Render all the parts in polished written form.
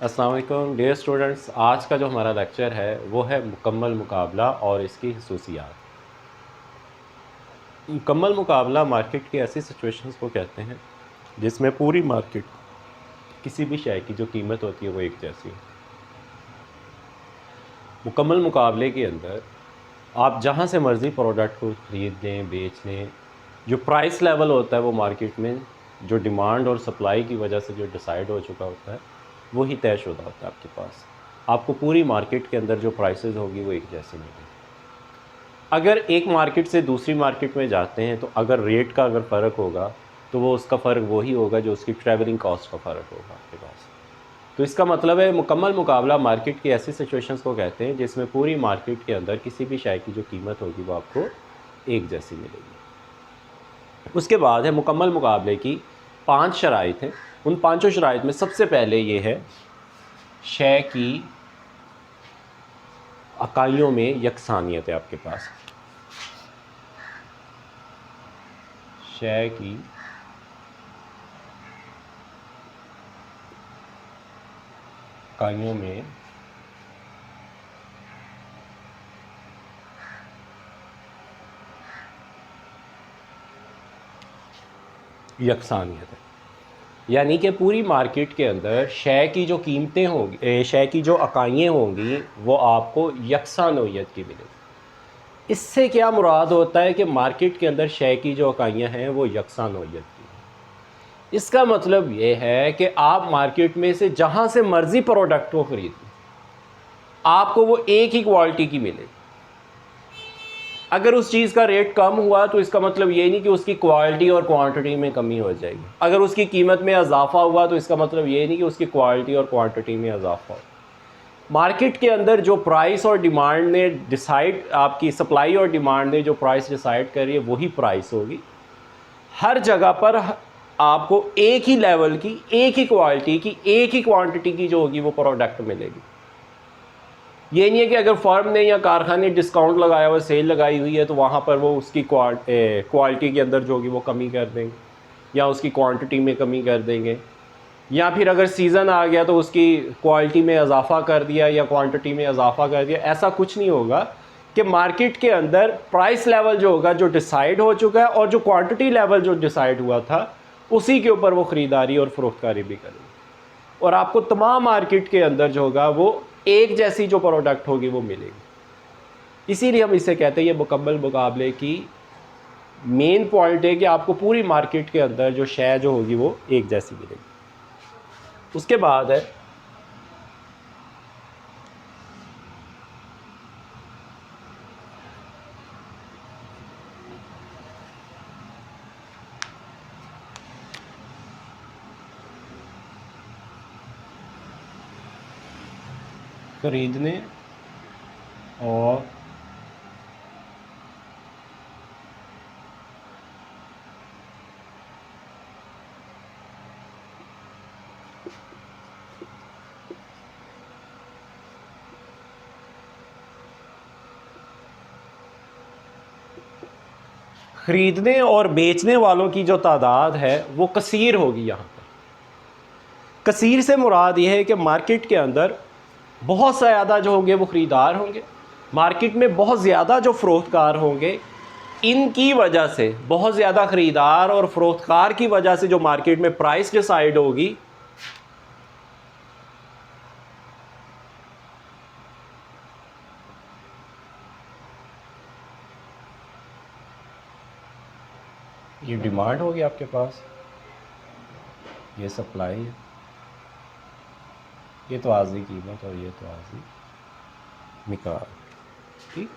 अस्सलाम वालेकुम dear students. आज का जो हमारा लेक्चर है वो है मुकम्मल मुकाबला और इसकी खसूसियात। मुकम्मल मुकाबला मार्केट की ऐसी सिचुएशंस को कहते हैं जिसमें पूरी मार्केट किसी भी शय की जो कीमत होती है वो एक जैसी होती है। मुकम्मल मुकाबले के अंदर आप जहां से मर्ज़ी प्रोडक्ट को ख़रीद लें, बेच लें, जो प्राइस लेवल होता है वो मार्केट में जो डिमांड और सप्लाई की वजह से जो डिसाइड हो चुका होता है वही तयशुदा होता है आपके पास। आपको पूरी मार्केट के अंदर जो प्राइसेस होगी वो एक जैसी मिलेगी। अगर एक मार्केट से दूसरी मार्केट में जाते हैं तो अगर रेट का अगर फ़र्क होगा तो वो उसका फ़र्क वही होगा जो उसकी ट्रैवलिंग कॉस्ट का फ़र्क होगा आपके पास। तो इसका मतलब है मुकम्मल मुकाबला मार्केट की ऐसी सिचुएशंस को कहते हैं जिसमें पूरी मार्केट के अंदर किसी भी शय की जो कीमत होगी वो आपको एक जैसी मिलेगी। उसके बाद है मुकम्मल मुकाबले की 5 शराइत हैं। उन पाँचों शराइत में सबसे पहले ये है शय की इकाइयों में यकसानियत है आपके पास। शय की इकाइयों में यकसानियत है, यानी कि पूरी मार्केट के अंदर शय की जो कीमतें होंगी, शय की जो इकाइयाँ होंगी वो आपको यकसा नौइयत की मिलेगी। इससे क्या मुराद होता है कि मार्केट के अंदर शय की जो इकाइयाँ हैं वो यकसा नौइयत की हैं। इसका मतलब ये है कि आप मार्केट में से जहाँ से मर्ज़ी प्रोडक्ट को ख़रीदें आपको वो एक ही क्वालिटी की मिलेगी। अगर उस चीज़ का रेट कम हुआ तो इसका मतलब ये नहीं कि उसकी क्वालिटी और क्वांटिटी में कमी हो जाएगी। अगर उसकी कीमत में इजाफा हुआ तो इसका मतलब ये नहीं कि उसकी क्वालिटी और क्वांटिटी में इजाफा हो। मार्केट के अंदर जो प्राइस और डिमांड ने डिसाइड, आपकी सप्लाई और डिमांड ने जो प्राइस डिसाइड करी है वही प्राइस होगी। हर जगह पर आपको एक ही लेवल की, एक ही क्वालिटी की, एक ही क्वांटिटी की जो होगी वो प्रोडक्ट मिलेगी। ये नहीं है कि अगर फर्म ने या कारखाने डिस्काउंट लगाया हुआ, सेल लगाई हुई है तो वहाँ पर वो उसकी क्वालिटी के अंदर जो होगी वो कमी कर देंगे या उसकी क्वांटिटी में कमी कर देंगे, या फिर अगर सीज़न आ गया तो उसकी क्वालिटी में इजाफा कर दिया या क्वांटिटी में इजाफा कर दिया। ऐसा कुछ नहीं होगा कि मार्केट के अंदर प्राइस लेवल जो होगा जो डिसाइड हो चुका है और जो क्वांटिटी लेवल जो डिसाइड हुआ था उसी के ऊपर वो ख़रीदारी और फ़रोख्तकारी भी करेंगे और आपको तमाम मार्केट के अंदर जो होगा वो एक जैसी जो प्रोडक्ट होगी वो मिलेगी। इसीलिए हम इसे कहते हैं ये मुकम्मल मुकाबले की मेन पॉइंट है कि आपको पूरी मार्केट के अंदर जो शय जो होगी वो एक जैसी मिलेगी। उसके बाद है खरीदने और ख़रीदने और बेचने वालों की जो तादाद है वो कसीर होगी। यहाँ पर कसीर से मुराद ये है कि मार्केट के अंदर बहुत ज़्यादा जो होंगे वो ख़रीदार होंगे, मार्केट में बहुत ज़्यादा जो फ़रोख्तकार होंगे। इनकी वजह से बहुत ज़्यादा ख़रीदार और फ़रोख्तकार की वजह से जो मार्केट में प्राइस डिसाइड होगी ये डिमांड होगी आपके पास, ये सप्लाई है, ये तो आर्जी कीमत और ये तो आर्जी मिकाल। ठीक,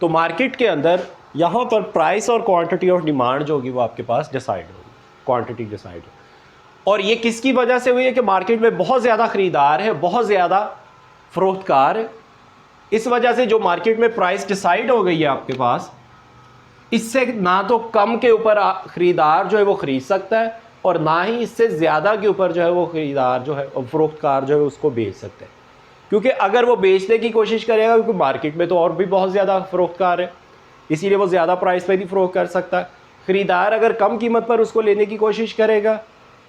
तो मार्केट के अंदर यहाँ पर प्राइस और क्वांटिटी ऑफ डिमांड जो होगी वो आपके पास डिसाइड होगी, क्वांटिटी डिसाइड हो। और ये किसकी वजह से हुई है कि मार्केट में बहुत ज़्यादा ख़रीदार है, बहुत ज़्यादा फ़रोख्तकार है। इस वजह से जो मार्केट में प्राइस डिसाइड हो गई है आपके पास, इससे ना तो कम के ऊपर ख़रीदार जो है वो ख़रीद सकता है और ना ही इससे ज़्यादा के ऊपर जो है वो ख़रीदार जो है फ़रोख्तकार जो है उसको बेच सकते हैं। क्योंकि अगर वो बेचने की कोशिश करेगा, क्योंकि मार्केट में तो और भी बहुत ज़्यादा फ़रोख्तकार है, इसीलिए वो ज़्यादा प्राइस पर ही फ़रोख्त कर सकता है। ख़रीदार अगर कम कीमत पर उसको लेने की कोशिश करेगा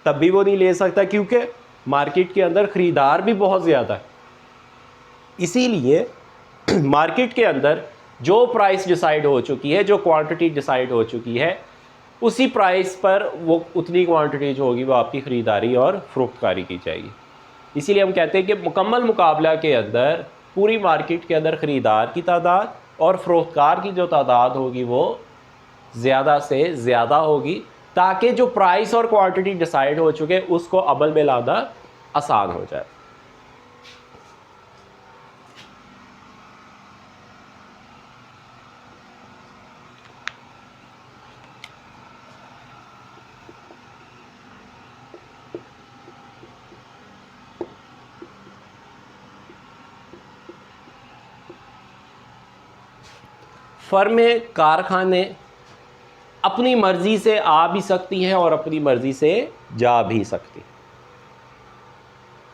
तब भी वो नहीं ले सकता, क्योंकि मार्केट के अंदर ख़रीदार भी बहुत ज़्यादा है, इसीलिए मार्केट के अंदर जो प्राइस डिसाइड हो चुकी है, जो क्वांटिटी डिसाइड हो चुकी है, उसी प्राइस पर वो उतनी क्वांटिटी जो होगी वो आपकी ख़रीदारी और फ़रोख्तकारी की जाएगी। इसीलिए हम कहते हैं कि मुकम्मल मुकाबला के अंदर पूरी मार्केट के अंदर ख़रीदार की तादाद और फ़रोख्तकार की जो तादाद होगी वो ज़्यादा से ज़्यादा होगी, ताकि जो प्राइस और क्वांटिटी डिसाइड हो चुके उसको अमल में लाना आसान हो जाए। फर्में, कारखाने अपनी मर्ज़ी से आ भी सकती हैं और अपनी मर्ज़ी से जा भी सकती।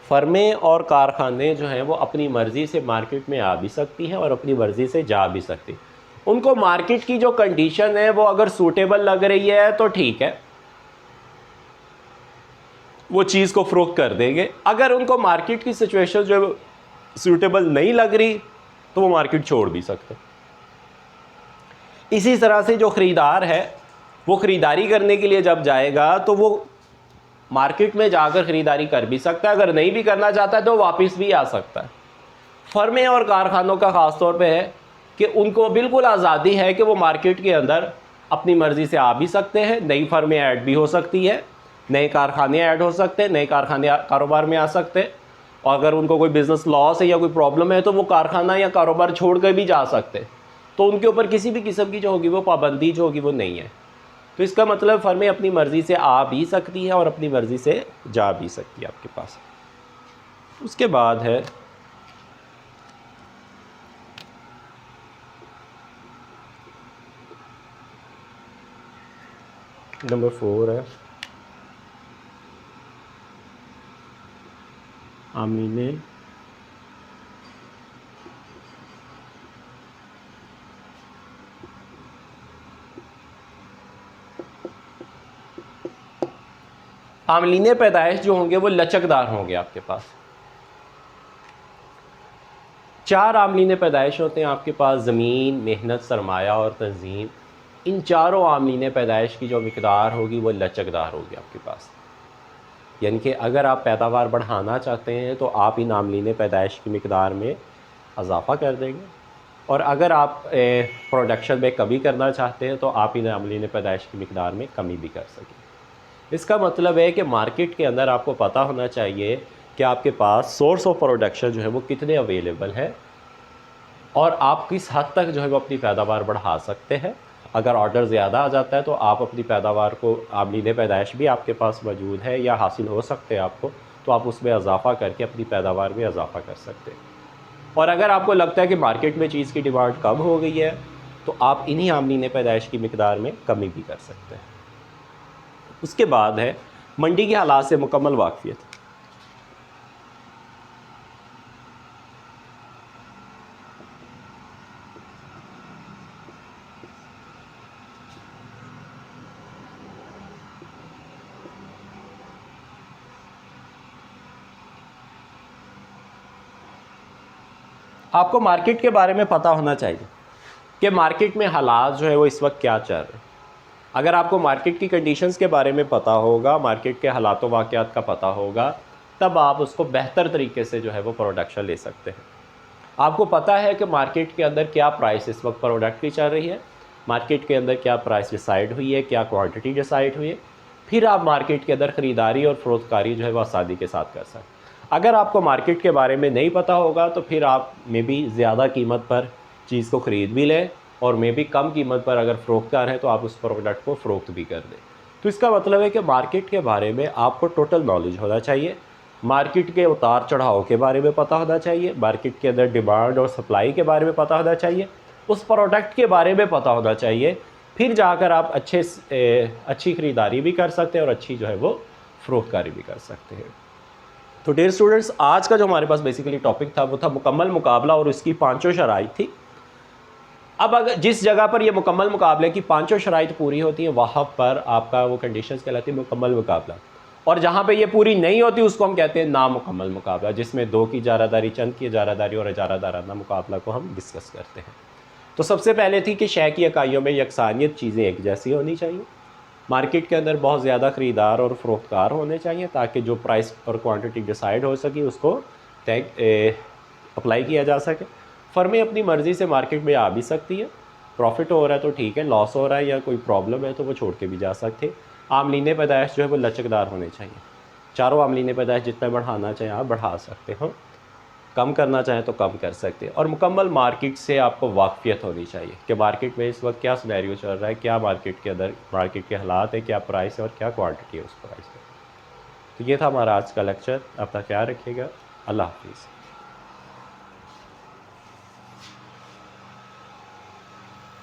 फर्में और कारखाने जो हैं वो अपनी मर्ज़ी से मार्केट में आ भी सकती हैं और अपनी मर्ज़ी से जा भी सकती। उनको मार्केट की जो कंडीशन है वो अगर सूटेबल लग रही है तो ठीक है, वो चीज़ को फ़रोख्त कर देंगे। अगर उनको मार्केट की सिचुएशन जो सूटेबल नहीं लग रही तो वो मार्केट छोड़ भी सकते। इसी तरह से जो ख़रीदार है वो ख़रीदारी करने के लिए जब जाएगा तो वो मार्केट में जाकर ख़रीदारी कर भी सकता है, अगर नहीं भी करना चाहता है तो वापस भी आ सकता है। फर्में और कारखानों का ख़ास तौर पे है कि उनको बिल्कुल आज़ादी है कि वो मार्केट के अंदर अपनी मर्ज़ी से आ भी सकते हैं, नई फर्में ऐड भी हो सकती है, नए कारखाने ऐड हो सकते हैं, नए कारखाने कारोबार में आ सकते हैं, और अगर उनको कोई बिज़नेस लॉस है या कोई प्रॉब्लम है तो वो कारखाना या कारोबार छोड़ कर भी जा सकते हैं। तो उनके ऊपर किसी भी किस्म की जो होगी वो पाबंदी जो होगी वो नहीं है। तो इसका मतलब फर्में अपनी मर्ज़ी से आ भी सकती है और अपनी मर्ज़ी से जा भी सकती है आपके पास। उसके बाद है नंबर 4 है आमीने आमलीने पैदाइश जो होंगे वो लचकदार होंगे। आपके पास 4 आमलीने पैदाइश होते हैं आपके पास: ज़मीन, मेहनत, सरमाया और तंजीम। इन चारों आमलीने पैदाइश की जो मिकदार होगी वो लचकदार होगी आपके पास। यानी कि अगर आप पैदावार बढ़ाना चाहते हैं तो आप इन आमलीने पैदाइश की मिकदार में इजाफ़ा कर देंगे, और अगर आप प्रोडक्शन में कमी करना चाहते हैं तो आप इन आमलीने पैदाइश की मिकदार में कमी भी कर सकें। इसका मतलब है कि मार्केट के अंदर आपको पता होना चाहिए कि आपके पास सोर्स ऑफ प्रोडक्शन जो है वो कितने अवेलेबल है और आप किस हद तक जो है वो अपनी पैदावार बढ़ा सकते हैं। अगर ऑर्डर ज़्यादा आ जाता है तो आप अपनी पैदावार को, आमलीने पैदाइश भी आपके पास मौजूद है या हासिल हो सकते हैं आपको, तो आप उसमें इजाफ़ा करके अपनी पैदावार में इजाफ़ा कर सकते हैं। और अगर आपको लगता है कि मार्केट में चीज़ की डिमांड कम हो गई है तो आप इन्हीं आमलीने पैदाइश की मिकदार में कमी भी कर सकते हैं। उसके बाद है मंडी के हालात से मुकम्मल वाक़फ़ियत। आपको मार्केट के बारे में पता होना चाहिए कि मार्केट में हालात जो है वो इस वक्त क्या चल रहे हैं। अगर आपको मार्केट की कंडीशंस के बारे में पता होगा, मार्केट के हालात व वाक़यात का पता होगा, तब आप उसको बेहतर तरीके से जो है वो प्रोडक्शन ले सकते हैं। आपको पता है कि मार्केट के अंदर क्या प्राइस इस वक्त प्रोडक्ट की चल रही है, मार्केट के अंदर क्या प्राइस डिसाइड हुई है, क्या क्वांटिटी डिसाइड हुई है, फिर आप मार्केट के अंदर ख़रीदारी और फ़रोख्तकारी जो है वो आसानी के साथ कर सकते हैं। अगर आपको मार्केट के बारे में नहीं पता होगा तो फिर आप में भी ज़्यादा कीमत पर चीज़ को ख़रीद भी लें और में भी कम कीमत पर अगर फ़रोख्तकार है तो आप उस प्रोडक्ट को फ़रोख्त भी कर दें। तो इसका मतलब है कि मार्केट के बारे में आपको टोटल नॉलेज होना चाहिए, मार्केट के उतार चढ़ाव के बारे में पता होना चाहिए, मार्केट के अंदर डिमांड और सप्लाई के बारे में पता होना चाहिए, उस प्रोडक्ट के बारे में पता होना चाहिए। फिर जाकर आप अच्छी ख़रीदारी भी कर सकते हैं और अच्छी जो है वो फ़रोख्तकारी भी कर सकते हैं। तो डियर स्टूडेंट्स, आज का जो हमारे पास बेसिकली टॉपिक था वो था मुकम्मल मुकाबला और उसकी 5 शराइत थी। अब अगर जिस जगह पर ये मुकम्मल मुकाबले की 5 शराइत पूरी होती हैं वहाँ पर आपका वो कंडीशंस कहलाती है मुकम्मल मुकाबला। और जहाँ पे ये पूरी नहीं होती उसको हम कहते हैं नामुकम्मल मुकाबला, जिसमें 2 की इजारादारी, चंद की इजारादारी और इजारादाराना मुकाबला को हम डिस्कस करते हैं। तो सबसे पहले थी कि शय की इकाइयों में यकसानियत, चीज़ें एक जैसी होनी चाहिए। मार्केट के अंदर बहुत ज़्यादा ख़रीदार और फ़रोख्तकार होने चाहिए ताकि जो प्राइस और क्वांटिटी डिसाइड हो सके उसको तय अप्लाई किया जा सके। फर्में अपनी मर्ज़ी से मार्केट में आ भी सकती है, प्रॉफिट हो रहा है तो ठीक है, लॉस हो रहा है या कोई प्रॉब्लम है तो वो छोड़ के भी जा सकते हैं। आमलीन पैदाइश जो है वो लचकदार होने चाहिए। चारों आमलीन पैदाइश जितना बढ़ाना चाहें आप बढ़ा सकते हो, कम करना चाहें तो कम कर सकते हैं। और मुकम्मल मार्केट से आपको वाकफियत होनी चाहिए कि मार्केट में इस वक्त क्या सिनेरियो चल रहा है, क्या मार्केट के अंदर मार्केट के हालात है, क्या प्राइस है और क्या क्वांटिटी है उस प्राइस में। तो ये था हमारा आज का लेक्चर। अपना ख्याल रखिएगा। अल्लाह हाफिज़।